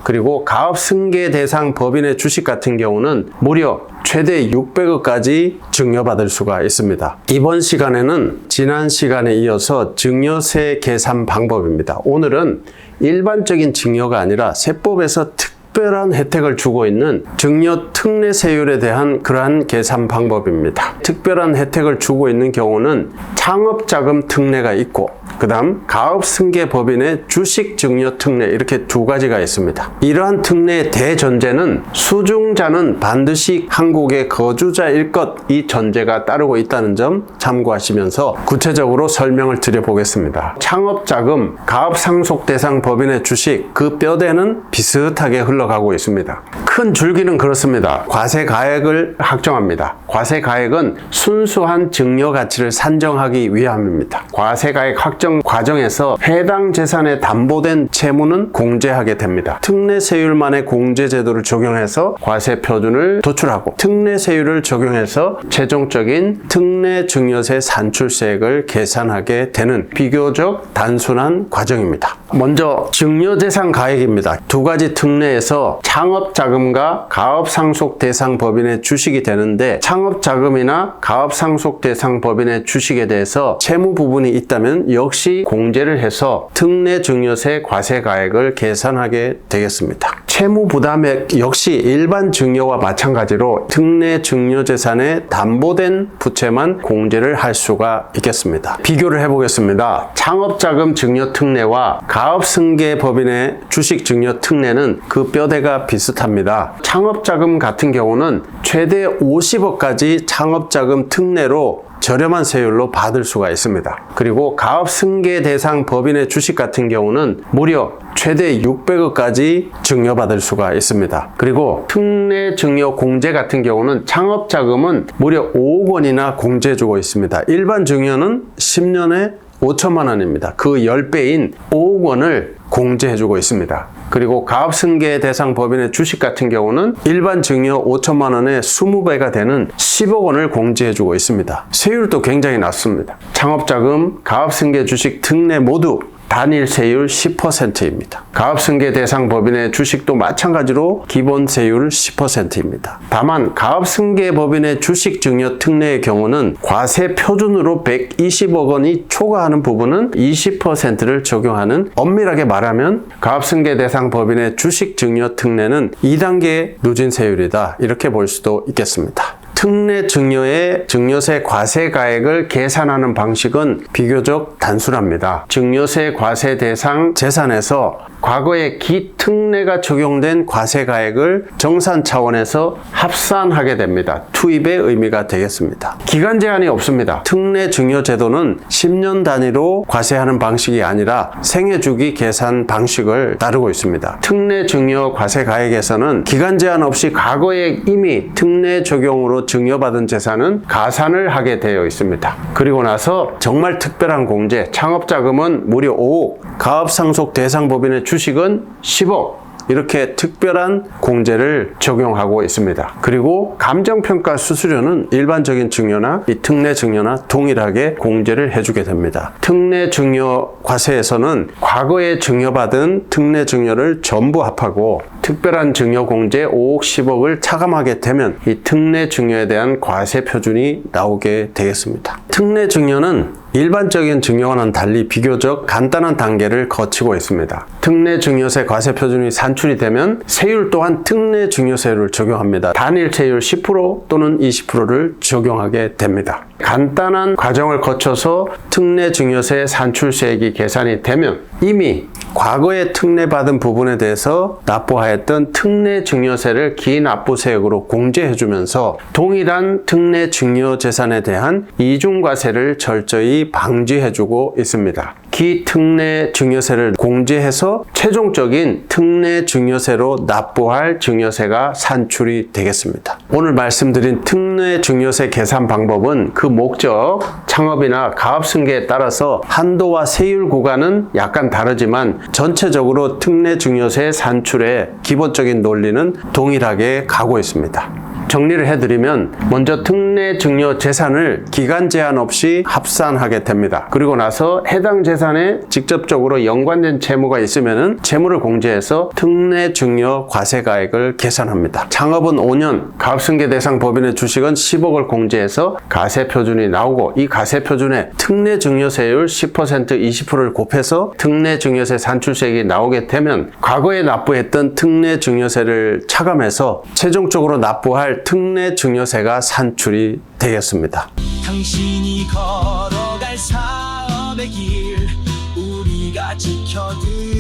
그리고 가업승계 대상 법인의 주식 같은 경우는 무려 최대 600억까지 증여받을 수가 있습니다. 이번 시간에는 지난 시간에 이어서 증여세 계산 방법입니다. 오늘은 일반적인 증여가 아니라 세법에서 특별한 혜택을 주고 있는 증여 특례세율에 대한 그러한 계산 방법입니다. 특별한 혜택을 주고 있는 경우는 창업자금 특례가 있고 그 다음 가업승계법인의 주식 증여 특례 이렇게 두 가지가 있습니다. 이러한 특례의 대전제는 수중자는 반드시 한국의 거주자일 것 이 전제가 따르고 있다는 점 참고하시면서 구체적으로 설명을 드려보겠습니다. 창업자금, 가업상속대상 법인의 주식 그 뼈대는 비슷하게 흘러가고 있습니다. 큰 줄기는 그렇습니다. 과세가액을 확정합니다. 과세가액은 순수한 증여가치를 산정하기 위함입니다. 과세가액 확정 과정에서 해당 재산에 담보된 채무는 공제하게 됩니다. 특례세율만의 공제제도를 적용해서 과세표준을 도출하고 특례세율을 적용해서 최종적인 특례증여세 산출세액을 계산하게 되는 비교적 단순한 과정입니다. 먼저 증여재산 가액입니다. 두 가지 특례에서 창업자금과 가업상속대상 법인의 주식이 되는데 창업자금이나 가업상속대상 법인의 주식에 대해서 채무 부분이 있다면 역시 공제를 해서 특례증여세 과세가액을 계산하게 되겠습니다. 채무 부담액 역시 일반 증여와 마찬가지로 특례증여재산에 담보된 부채만 공제를 할 수가 있겠습니다. 비교를 해보겠습니다. 창업자금 증여 특례와 가업승계법인의 주식 증여 특례는 그 뼈대가 비슷합니다. 창업자금 같은 경우는 최대 50억까지 창업자금 특례로 저렴한 세율로 받을 수가 있습니다. 그리고 가업승계 대상 법인의 주식 같은 경우는 무려 최대 600억까지 증여받을 수가 있습니다. 그리고 특례 증여 공제 같은 경우는 창업자금은 무려 5억 원이나 공제해주고 있습니다. 일반 증여는 10년에 5천만 원입니다. 그 10배인 5억 원을 공제해주고 있습니다. 그리고 가업승계 대상 법인의 주식 같은 경우는 일반 증여 5천만 원에 20배가 되는 10억 원을 공제해주고 있습니다. 세율도 굉장히 낮습니다. 창업자금, 가업승계 주식 특례 모두 단일 세율 10%입니다. 가업승계 대상 법인의 주식도 마찬가지로 기본 세율 10%입니다. 다만 가업승계 법인의 주식 증여 특례의 경우는 과세 표준으로 120억 원이 초과하는 부분은 20%를 적용하는, 엄밀하게 말하면 가업승계 대상 법인의 주식 증여 특례는 2단계 누진세율이다 이렇게 볼 수도 있겠습니다. 특례 증여의 증여세 과세가액을 계산하는 방식은 비교적 단순합니다. 증여세 과세 대상 재산에서 과거에 기특례가 적용된 과세가액을 정산 차원에서 합산하게 됩니다. 투입의 의미가 되겠습니다. 기간 제한이 없습니다. 특례 증여 제도는 10년 단위로 과세하는 방식이 아니라 생애주기 계산 방식을 따르고 있습니다. 특례 증여 과세가액에서는 기간 제한 없이 과거에 이미 특례 적용으로 증여받은 재산은 가산을 하게 되어 있습니다. 그리고 나서 정말 특별한 공제, 창업자금은 무려 5억, 가업상속 대상 법인의 주식은 10억, 이렇게 특별한 공제를 적용하고 있습니다. 그리고 감정평가 수수료는 일반적인 증여나 이 특례 증여나 동일하게 공제를 해주게 됩니다. 특례 증여 과세에서는 과거에 증여받은 특례 증여를 전부 합하고 특별한 증여 공제 5억, 10억을 차감하게 되면 이 특례 증여에 대한 과세 표준이 나오게 되겠습니다. 특례 증여는 일반적인 증여와는 달리 비교적 간단한 단계를 거치고 있습니다. 특례 증여세 과세 표준이 산출이 되면 세율 또한 특례 증여세율을 적용합니다. 단일 세율 10% 또는 20%를 적용하게 됩니다. 간단한 과정을 거쳐서 특례 증여세 산출세액이 계산이 되면 이미 과거에 특례받은 부분에 대해서 납부하였던 특례 증여세를 기납부세액으로 공제해주면서 동일한 특례 증여 재산에 대한 이중과세를 철저히 방지해주고 있습니다. 기특례 증여세를 공제해서 최종적인 특례 증여세로 납부할 증여세가 산출이 되겠습니다. 오늘 말씀드린 특례 증여세 계산 방법은 그 목적, 창업이나 가업승계에 따라서 한도와 세율 구간은 약간 다르지만 전체적으로 특례 증여세 산출의 기본적인 논리는 동일하게 가고 있습니다. 정리를 해드리면 먼저 특례 증여 재산을 기간 제한 없이 합산하게 됩니다. 그리고 나서 해당 재산에 직접적으로 연관된 채무가 있으면은 채무를 공제해서 특례 증여 과세가액을 계산합니다. 창업은 5년, 가압승계 대상 법인의 주식은 10억을 공제해서 가세표준이 나오고 이 가세표준에 특례 증여세율 10%, 20%를 곱해서 특례 증여세 산출세액이 나오게 되면 과거에 납부했던 특례 증여세를 차감해서 최종적으로 납부할 특례 증여세가 산출이 되겠습니다. 당신이 걸어갈 사업의 길 우리가 지켜드릴게요.